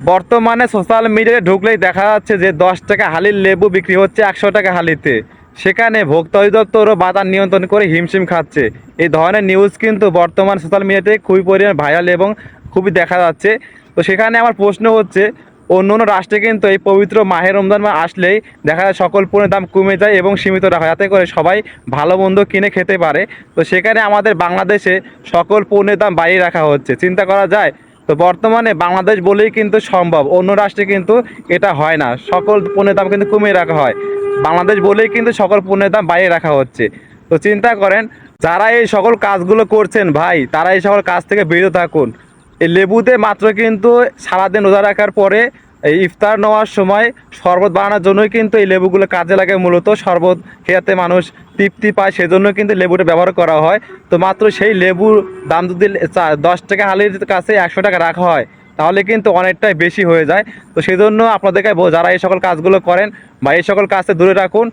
বর্তমানে সোশ্যাল মিডিয়ায় ঢুকলেই দেখা যাচ্ছে যে 10 টাকা হালির লেবু বিক্রি হচ্ছে 100 টাকা হালিতে। সেখানে ভোক্তা অধিদপ্তরও বাজার নিয়ন্ত্রণ করে হিমশিম খাচ্ছে। এই ধরনের নিউজ কিন্তু বর্তমান সোশ্যাল মিডিয়াতে খুবই পরিমাণ ভাইরাল এবং খুবই দেখা যাচ্ছে। তো সেখানে আমার প্রশ্ন হচ্ছে, অন্য অন্য রাষ্ট্রে কিন্তু এই পবিত্র মাহে রমজান মাস আসলেই দেখা যায় সকল পণ্যের দাম কমে যায় এবং সীমিত রাখা হয়, যাতে করে সবাই ভালো মন্দ কিনে খেতে পারে। তো সেখানে আমাদের বাংলাদেশে সকল পণ্যের দাম বাড়িয়ে রাখা হচ্ছে, চিন্তা করা যায়? তো বর্তমানে বাংলাদেশ বলেই কিন্তু সম্ভব, অন্য রাষ্ট্রে কিন্তু এটা হয় না, সকল পণ্যের দাম কিন্তু কমিয়ে রাখা হয়। বাংলাদেশ বলেই কিন্তু সকল পণ্যের দাম বাড়িয়ে রাখা হচ্ছে। তো চিন্তা করেন, যারা এই সকল কাজগুলো করছেন ভাই, তারা এই সকল কাজ থেকে বিরত থাকুন। এই লেবুতে মাত্র কিন্তু সারাদিন রোজা রাখার পরে এই ইফতার নেওয়ার সময় শরবত বানানোর জন্যই কিন্তু এই লেবুগুলো কাজে লাগে। মূলত শরবত খেতে মানুষ তৃপ্তি পায়, সেজন্য কিন্তু লেবুটা ব্যবহার করা হয়। তো মাত্র সেই লেবুর দাম যদি 10 টাকা হালির কাছে 100 টাকা রাখা হয়, তাহলে কিন্তু অনেকটাই বেশি হয়ে যায়। তো সেই জন্য আপনাদেরকে যারা এই সকল কাজগুলো করেন বা এই সকল কাজে দূরে রাখুন।